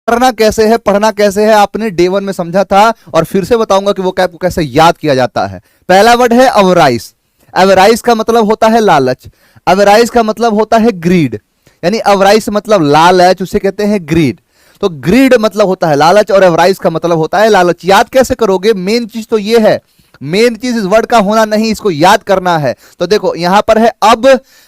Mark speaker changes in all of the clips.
Speaker 1: करना कैसे है, पढ़ना कैसे है, आपने डे 1 में समझा था और फिर से बताऊंगा कि वो कैप को कैसे याद किया जाता है। पहला वर्ड है अवराइस। अवराइस का मतलब होता है लालच। अवराइस का मतलब होता है ग्रीड, यानी अवराइस मतलब लालच, उसे कहते हैं ग्रीड। तो ग्रीड मतलब होता है लालच और अवराइस का मतलब होता है लालच। याद कैसे करोगे? मेन चीज तो ये है, मेन चीज इस वर्ड का होना नहीं, इसको याद करना है। तो देखो यहां पर है अब,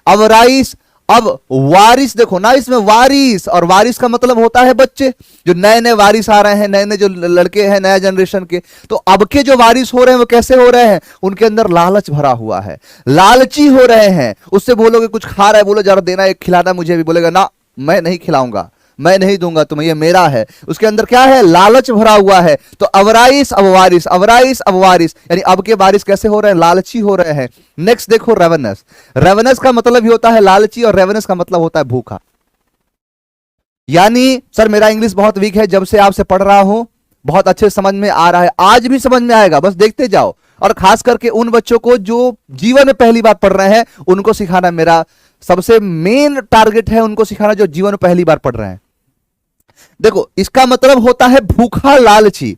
Speaker 1: अवराइस, अब वारिस। देखो ना, इसमें वारिस, और वारिस का मतलब होता है बच्चे, जो नए नए वारिस आ रहे हैं, नए नए जो लड़के हैं नया जनरेशन के। तो अब के जो वारिस हो रहे हैं वो कैसे हो रहे हैं? उनके अंदर लालच भरा हुआ है, लालची हो रहे हैं। उससे बोलोगे कुछ खा रहा है, बोलो जरा देना, एक खिलाना मुझे भी, बोलेगा ना मैं नहीं खिलाऊंगा, मैं नहीं दूंगा तुम्हें, ये मेरा है। उसके अंदर क्या है? लालच भरा हुआ है। तो अवराइस अब वारिस, अवराइस अब वारिस, यानी अब के वारिस कैसे हो रहे हैं? लालची हो रहे हैं। नेक्स्ट देखो रेवनस। रेवनस का मतलब भी होता है लालची और रेवनस का मतलब होता है भूखा। यानी सर मेरा इंग्लिश बहुत वीक है, जब से आपसे पढ़ रहा हूं बहुत अच्छे समझ में आ रहा है, आज भी समझ में आएगा, बस देखते जाओ। और खास करके उन बच्चों को जो जीवन में पहली बार पढ़ रहे हैं उनको सिखाना मेरा सबसे मेन टारगेट है, उनको सिखाना जो जीवन में पहली बार पढ़ रहे हैं। देखो इसका मतलब होता है भूखा, लालची।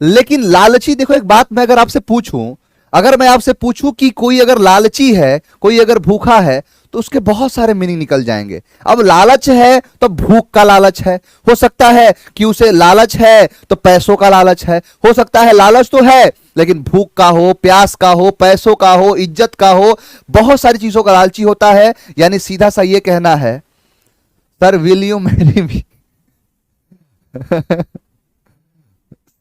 Speaker 1: लेकिन लालची, देखो एक बात मैं अगर आपसे पूछूं, अगर मैं आपसे पूछूं कि कोई अगर लालची है, कोई अगर भूखा है, तो उसके बहुत सारे मीनिंग निकल जाएंगे। अब लालच है तो भूख का लालच है, हो सकता है कि उसे लालच है तो पैसों का लालच है, हो सकता है लालच तो है लेकिन भूख का हो, प्यास का हो, पैसों का हो, इज्जत का हो, बहुत सारी चीजों का लालची होता है। यानी सीधा सा ये कहना है, sir will you marry me.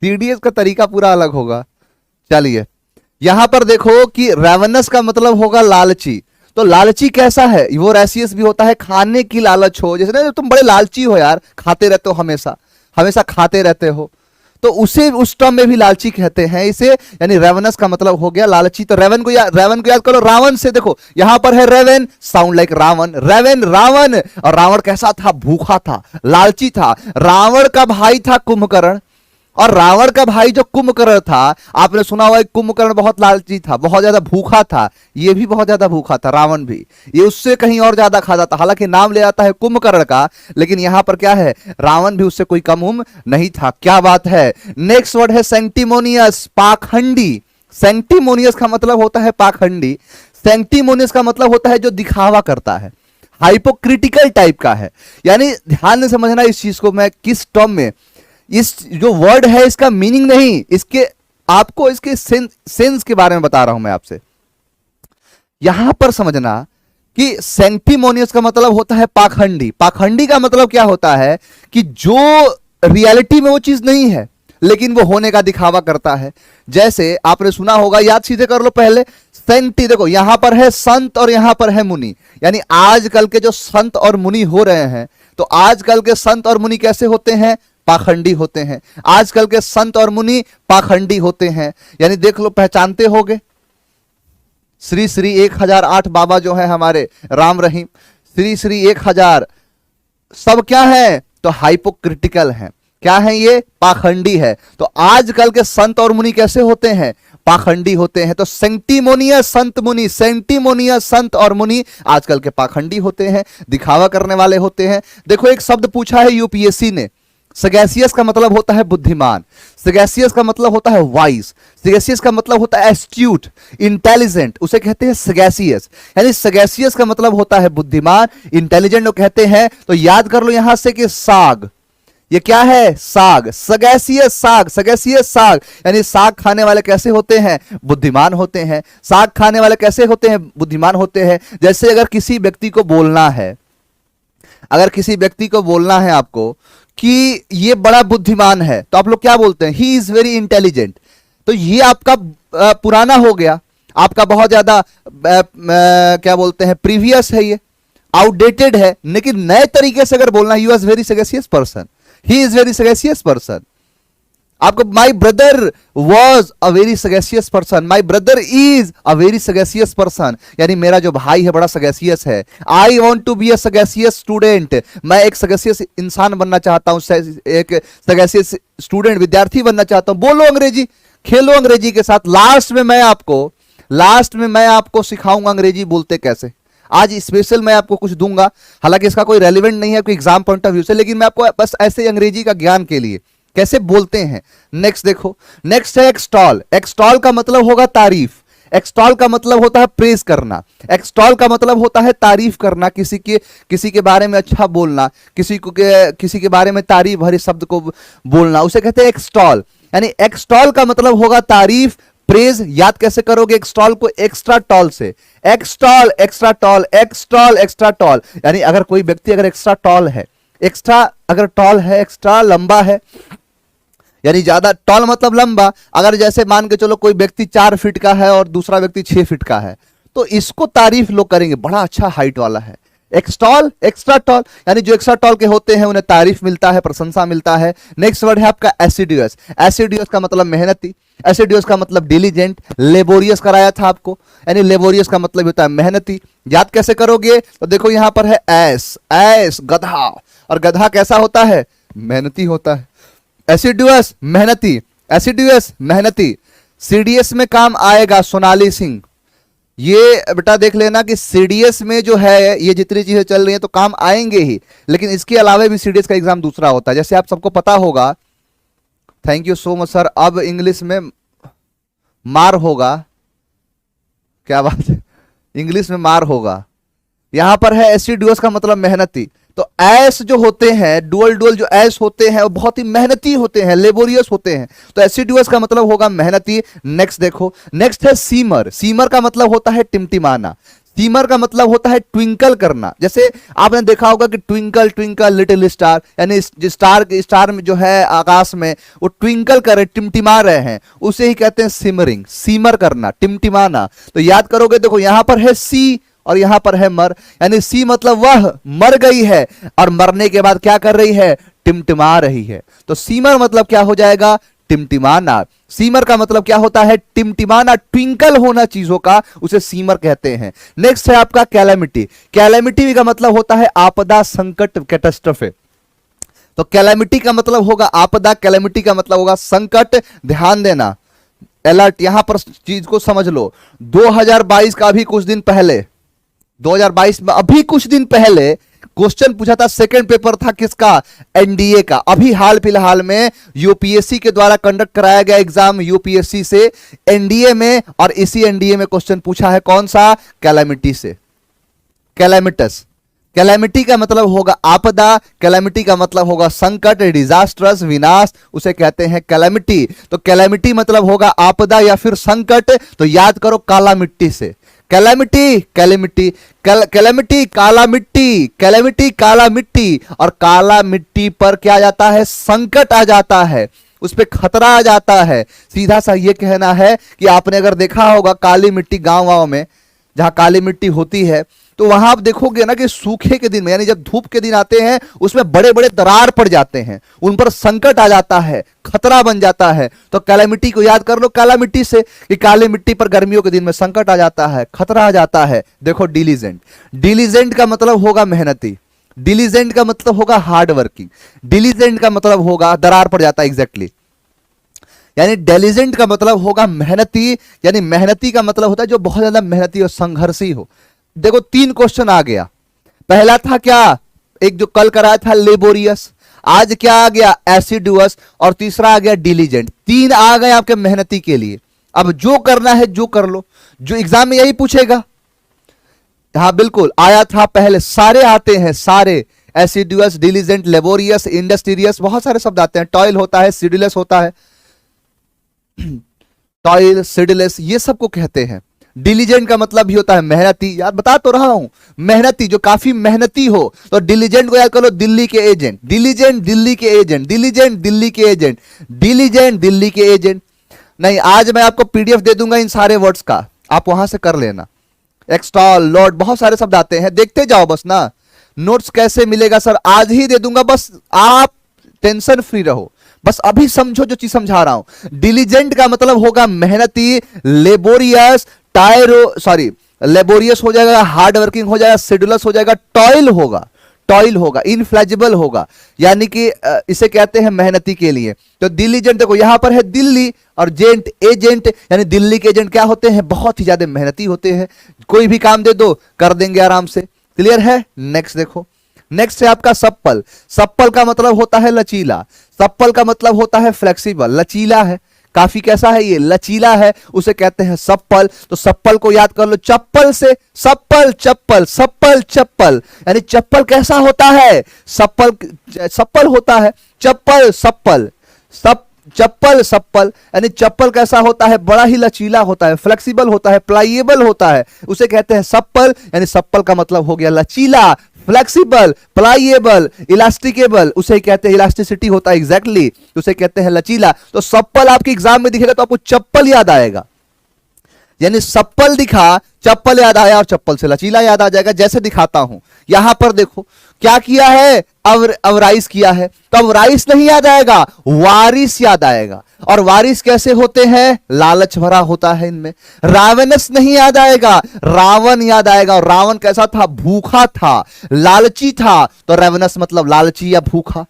Speaker 1: CDS का तरीका पूरा अलग होगा। चलिए यहां पर देखो कि रेवनस का मतलब होगा लालची। तो लालची कैसा है? वो रेसियस भी होता है, खाने की लालच हो, जैसे ना तुम बड़े लालची हो यार, खाते रहते हो, हमेशा हमेशा खाते रहते हो, तो उसे उस टर्म में भी लालची कहते हैं इसे। यानी रेवनस का मतलब हो गया लालची। तो रेवन को याद करो, रावण से। देखो यहां पर है raven, sound like Ravan, raven Ravan. और रावण कैसा था? भूखा था, लालची था। रावण का भाई था कुंभकर्ण, और रावण का भाई जो कुंभकर्ण था, आपने सुना हुआ कुंभकर्ण बहुत लालची था, बहुत ज्यादा भूखा था। ये भी बहुत ज्यादा भूखा था, रावण भी, ये उससे कहीं और ज्यादा खाता था। हालांकि नाम ले आता है कुंभकर्ण का, लेकिन यहां पर क्या है? रावण भी उससे कोई कम उम नहीं था। क्या बात है। नेक्स्ट वर्ड है सेंटिमोनियस, पाखंडी। सेंटिमोनियस का मतलब होता है पाखंडी। सेंटिमोनियस का मतलब होता है जो दिखावा करता है, हाइपोक्रिटिकल टाइप का है। यानी ध्यान से समझना इस चीज को, मैं किस टर्म में, इस जो वर्ड है इसका मीनिंग नहीं, इसके आपको इसके सेंस के बारे में बता रहा हूं मैं आपसे। यहां पर समझना कि सेंटिमोनियस का मतलब होता है पाखंडी। पाखंडी का मतलब क्या होता है? कि जो रियलिटी में वो चीज नहीं है लेकिन वो होने का दिखावा करता है। जैसे आपने सुना होगा, याद सीधे कर लो पहले, सेंटी। देखो यहां पर है संत और यहां पर है मुनि, यानी आजकल के जो संत और मुनि हो रहे हैं, तो आजकल के संत और मुनि कैसे होते हैं? पाखंडी होते हैं। आजकल के संत और मुनि पाखंडी होते हैं। यानी देख लो, पहचानते होगे श्री श्री 1008 बाबा जो है हमारे राम रहीम, श्री श्री 1000 सब क्या है? तो हाइपोक्रिटिकल है। क्या है ये? पाखंडी है। तो आजकल के संत और मुनि कैसे होते हैं? पाखंडी होते हैं। तो सेंटिमोनियस संत मुनि, सेंटिमोनियस संत और मुनि आजकल के पाखंडी होते हैं, दिखावा करने वाले होते हैं। देखो एक शब्द पूछा है यूपीएससी ने, सगैसियस का मतलब होता है बुद्धिमान, सगैसियस का मतलब होता है वाइज, सगैसियस का मतलब होता है एस्ट्यूट, इंटेलिजेंट, उसे कहते हैं सगैसियस। यानी सगैसियस का मतलब होता है बुद्धिमान, इंटेलिजेंट कहते हैं। तो याद कर लो यहां से कि साग, ये क्या है? साग, सगैसियस साग, सगैसियस साग। यानी साग खाने वाले कैसे होते हैं? बुद्धिमान होते हैं। साग खाने वाले कैसे होते हैं? बुद्धिमान होते हैं। जैसे अगर किसी व्यक्ति को बोलना है, अगर किसी व्यक्ति को बोलना है आपको कि ये बड़ा बुद्धिमान है, तो आप लोग क्या बोलते हैं? ही इज वेरी इंटेलिजेंट। तो ये आपका पुराना हो गया, आपका बहुत ज्यादा क्या बोलते हैं, प्रीवियस है, ये आउटडेटेड है। लेकिन नए तरीके से अगर बोलना, you is very sagacious person, he is very sagacious person. आपको my brother was a very sagacious person, my brother is a very sagacious person, यानी मेरा जो भाई है बड़ा सगेसियस है। I want to be a sagacious student, मैं एक सगेसियस इंसान बनना चाहता हूं, एक सगेसियस स्टूडेंट, विद्यार्थी बनना चाहता हूं। बोलो अंग्रेजी, खेलो अंग्रेजी के साथ। लास्ट में मैं आपको सिखाऊंगा अंग्रेजी बोलते कैसे। आज स्पेशल मैं आपको कुछ दूंगा, हालांकि इसका कोई रेलिवेंट नहीं है कोई एग्जाम पॉइंट ऑफ व्यू से, लेकिन मैं आपको बस ऐसे अंग्रेजी का ज्ञान के लिए कैसे बोलते हैं। नेक्स्ट देखो, नेक्स्ट है एक्सटॉल। एक्सटॉल का मतलब होगा तारीफ, एक्सटॉल का मतलब होता है प्रेज करना, एक्सटॉल का मतलब होता है तारीफ करना, किसी के बारे में अच्छा बोलना, किसी के बारे में तारीफ भरे शब्द को बोलना, उसे कहते हैं एक्सटॉल। यानी एक्सटॉल का मतलब होगा तारीफ, प्रेज। याद कैसे करोगे एक्सटॉल को? एक्स्ट्रा टॉल से, extol extra tall, extol extra tall. यानी अगर कोई व्यक्ति अगर एक्स्ट्रा टॉल है, एक्स्ट्रा अगर टॉल है, एक्स्ट्रा लंबा है, यानी ज्यादा टॉल मतलब लंबा। अगर जैसे मान के चलो कोई व्यक्ति 4 फीट का है और दूसरा व्यक्ति 6 फीट का है, तो इसको तारीफ लोग करेंगे, बड़ा अच्छा हाइट वाला है। एक्सटॉल एक्स्ट्रा टॉल, यानी जो एक्स्ट्रा टॉल के होते हैं उन्हें तारीफ मिलता है, प्रशंसा मिलता है। नेक्स्ट वर्ड है आपका एसिडियस। एसिडियस का मतलब मेहनती, एसिडियस का मतलब डिलीजेंट, लेबोरियस कराया था आपको, यानी लेबोरियस का मतलब होता है मेहनती। याद कैसे करोगे? तो देखो यहां पर है एस, एस गधा, और गधा कैसा होता है? मेहनती होता है। एसिडुअस मेहनती, एसिडुअस मेहनती। सीडीएस में काम आएगा सोनाली सिंह। ये बेटा देख लेना कि सीडीएस में जो है ये जितनी चीजें चल रही हैं तो काम आएंगे ही, लेकिन इसके अलावा भी सीडीएस का एग्जाम दूसरा होता है, जैसे आप सबको पता होगा। Thank you so much sir. अब इंग्लिश में मार होगा, क्या बात है, इंग्लिश में मार होगा। यहां पर है एसिडुअस का मतलब मेहनती। तो एस जो होते हैं, डुअल डुअल जो एस होते हैं वो बहुत ही मेहनती होते हैं, लेबोरियस होते हैं। तो एसिडुअस का मतलब होगा मेहनती। नेक्स्ट देखो, नेक्स्ट है सीमर। सीमर का मतलब होता है टिमटिमाना, सीमर का मतलब होता है ट्विंकल करना। जैसे आपने देखा होगा कि ट्विंकल ट्विंकल लिटिल स्टार, यानी स्टार में जो है आकाश में वो ट्विंकल कर रहे, टिमटिमा रहे हैं, उसे ही कहते हैं सिमरिंग, सीमर करना, टिमटिमाना। तो याद करोगे, देखो यहां पर है सी और यहां पर है मर, यानी सी मतलब वह मर गई है और मरने के बाद क्या कर रही है? टिमटिमा रही है। तो सीमर मतलब क्या हो जाएगा? टिमटिमाना। सीमर का मतलब क्या होता है? टिमटिमाना, ट्विंकल होना चीजों का, उसे सीमर कहते हैं। नेक्स्ट है आपका कैलेमिटी। कैलेमिटी का मतलब होता है आपदा, संकट, कैटास्ट्रोफे। तो कैलेमिटी का मतलब होगा आपदा, कैलेमिटी का मतलब होगा संकट। ध्यान देना, अलर्ट, यहां पर चीज को समझ लो। 2022 का अभी कुछ दिन पहले, 2022 में अभी कुछ दिन पहले क्वेश्चन पूछा था, सेकंड पेपर था किसका? एनडीए का। अभी हाल फिलहाल में यूपीएससी के द्वारा कंडक्ट कराया गया एग्जाम यूपीएससी से एनडीए में, और इसी एनडीए में क्वेश्चन पूछा है कौन सा? कैलामिटी से, कैलामिटस। कैलामिटी का मतलब होगा आपदा, कैलामिटी का मतलब होगा संकट, डिजास्ट्रस, विनाश, उसे कहते हैं कैलामिटी। तो कैलामिटी मतलब होगा आपदा या फिर संकट। तो याद करो काला मिट्टी से, कैलामिटी, कैलामिटी, कैलामिटी, काला मिट्टी, कैलामिटी, काला मिट्टी। और काला मिट्टी पर क्या आ जाता है? संकट आ जाता है, उस पर खतरा आ जाता है। सीधा सा ये कहना है कि आपने अगर देखा होगा काली मिट्टी गांव में, जहां काली मिट्टी होती है, तो वहां आप देखोगे ना कि सूखे के दिन में, यानी जब धूप के दिन आते हैं, उसमें बड़े बड़े दरार पड़ जाते हैं, उन पर संकट आ जाता है, खतरा बन जाता है। तो कैलामिटी को याद कर लो काला मिट्टी से, कि काली मिट्टी पर गर्मियों के दिन में संकट आ जाता है, खतरा आ जाता है। देखो डिलीजेंट, डिलीजेंट का मतलब होगा मेहनती, डिलीजेंट का मतलब होगा हार्ड वर्किंग, डिलीजेंट का मतलब होगा दरार पड़ जाता है, एग्जैक्टली। यानी डिलीजेंट का मतलब होगा मेहनती, यानी मेहनती का मतलब होता है जो बहुत ज्यादा मेहनती और संघर्षी हो। देखो 3 क्वेश्चन आ गया। पहला था क्या? एक जो कल कराया था लेबोरियस, आज क्या आ गया? एसिडुअस, और तीसरा आ गया डिलीजेंट। 3 आ गए आपके मेहनती के लिए। अब जो करना है जो कर लो, जो एग्जाम में यही पूछेगा। हाँ बिल्कुल, आया था पहले, सारे आते हैं, सारे, एसिडुअस, डिलीजेंट, लेबोरियस, इंडस्ट्रियस, बहुत सारे शब्द आते हैं। टॉयल होता है, सीडलेस होता है, टॉयल, सीडलेस, ये सबको कहते हैं। डिलीजेंट का मतलब भी होता है मेहनती, याद बता तो रहा हूं, मेहनती, जो काफी मेहनती हो। तो डिलीजेंट को याद कर लो, दिल्ली के एजेंट, डिलीजेंट दिल्ली के एजेंट, डिलीजेंट दिल्ली के एजेंट, डिलीजेंट दिल्ली के एजेंट। नहीं, आज मैं आपको पीडीएफ दे दूंगा इन सारे वर्ड्स का, आप वहां से कर लेना। एक्सटॉल, लॉर्ड, बहुत सारे शब्द आते हैं, देखते जाओ बस ना। नोट्स कैसे मिलेगा सर? आज ही दे दूंगा, बस आप टेंशन फ्री रहो, बस अभी समझो जो चीज समझा रहा हूं। डिलीजेंट का मतलब होगा मेहनती, लेबोरियस, लेबोरियस हो जाएगा, हार्ड वर्किंग हो जाएगा, शेड्यूलस हो जाएगा, टॉयल होगा। टॉयल होगा, इनफ्लेजिबल होगा, यानी कि इसे कहते हैं मेहनती के लिए। तो दिलीजेंट देखो यहां पर है दिल्ली, और जेंट एजेंट, यानी दिल्ली के एजेंट क्या होते हैं, बहुत ही ज्यादा मेहनती होते हैं, कोई भी काम दे दो कर देंगे आराम से। क्लियर है। नेक्स्ट देखो, नेक्स्ट है आपका सप्पल। सप्पल का मतलब होता है लचीला, सप्पल का मतलब होता है फ्लेक्सिबल, लचीला है काफी। कैसा है ये, लचीला है, उसे कहते हैं सप्पल। तो सप्पल को याद कर लो चप्पल से, सप्पल चप्पल, सप्पल चप्पल, यानी चप्पल कैसा होता है, सप्पल सप्पल होता है, चप्पल सप्पल, सब चप्पल सप्पल, यानी चप्पल कैसा होता है, बड़ा ही लचीला होता है, फ्लेक्सिबल होता है, प्लाइएबल होता है, उसे कहते हैं सप्पल। यानी सप्पल का मतलब हो गया लचीला, फ्लेक्सिबल, प्लाइएबल, इलास्टिकेबल, उसे कहते हैं इलास्टिसिटी होता है एग्जैक्टली, उसे कहते हैं लचीला। तो सप्पल आपके एग्जाम में दिखेगा तो आपको चप्पल याद आएगा, यानी सप्पल दिखा चप्पल याद आया, और चप्पल से लचीला याद आ जाएगा, जैसे दिखाता हूं। यहां पर देखो क्या किया है, अवराइस किया है, तो अवराइस नहीं याद आएगा, वारिस याद आएगा। और वारिस कैसे होते हैं, लालच भरा होता है इनमें। रावणस नहीं याद आएगा, रावण याद आएगा, और रावण कैसा था, भूखा था, लालची था, तो रेवनस मतलब लालची या भूखा।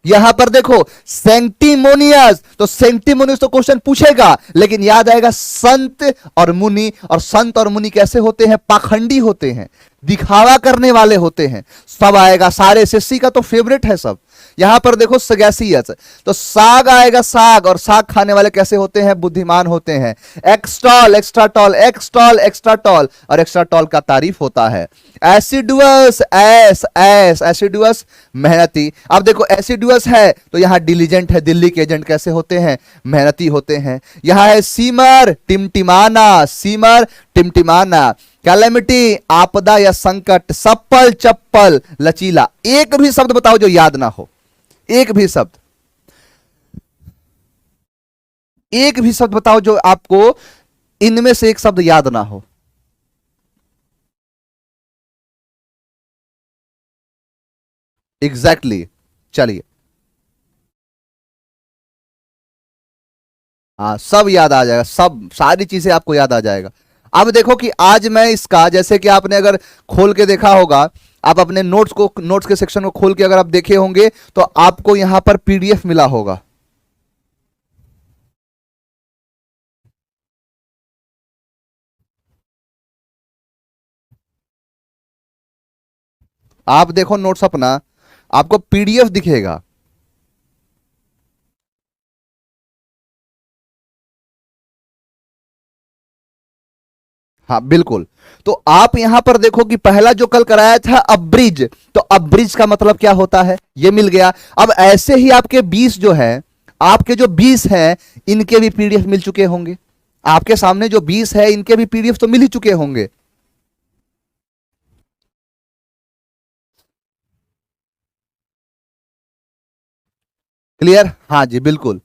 Speaker 1: यहां पर देखो सेंटिमोनियस, तो सेंटिमोनियस तो क्वेश्चन पूछेगा, लेकिन याद आएगा संत और मुनि। और संत और मुनि कैसे होते हैं, पाखंडी होते हैं, दिखावा करने वाले होते हैं, सब आएगा। सारे एसएससी का तो फेवरेट है सब। यहां पर देखो सगैसियस, तो साग आएगा, साग, और साग खाने वाले कैसे होते हैं, बुद्धिमान होते हैं। Extol, extra tall, extol, extra tall, और एक्स्ट्रा टॉल का तारीफ होता है। एसिडुअस, एस एस, एसिडुअस मेहनती। अब देखो एसिडुअस है तो यहां डिलीजेंट है, दिल्ली के एजेंट कैसे होते हैं, मेहनती होते हैं। यहां है सीमर, टिमटिमाना, सीमर टिमटिमाना। कैलेमिटी, आपदा या संकट। सप्पल चप्पल, लचीला। एक भी शब्द बताओ जो याद ना हो, एक भी शब्द, एक भी शब्द बताओ जो आपको इनमें से एक शब्द याद ना हो। Exactly exactly. चलिए, हाँ सब याद आ जाएगा, सब सारी चीजें आपको याद आ जाएगा। अब देखो कि आज मैं इसका, जैसे कि आपने अगर खोल के देखा होगा, आप अपने नोट्स को, नोट्स के सेक्शन को खोल के अगर आप देखे होंगे तो आपको यहां पर पीडीएफ मिला होगा। आप देखो नोट्स अपना, आपको पीडीएफ दिखेगा। हाँ बिल्कुल। तो आप यहां पर देखो कि पहला जो कल कराया था अब्रिज, तो अब्रिज का मतलब क्या होता है, ये मिल गया। अब ऐसे ही आपके 20 जो है, आपके जो 20 हैं इनके भी पीडीएफ मिल चुके होंगे। आपके सामने जो 20 है इनके भी पीडीएफ तो मिल ही चुके होंगे। क्लियर, हाँ जी बिल्कुल।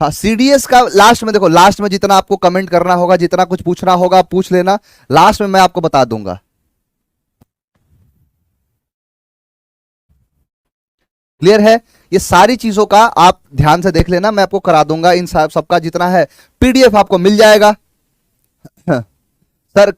Speaker 1: हाँ सीडीएस का लास्ट में देखो, लास्ट में जितना आपको कमेंट करना होगा, जितना कुछ पूछना होगा पूछ लेना, लास्ट में मैं आपको बता दूंगा। क्लियर है। ये सारी चीजों का आप ध्यान से देख लेना, मैं आपको करा दूंगा इन सबका जितना है पीडीएफ आपको मिल जाएगा। सर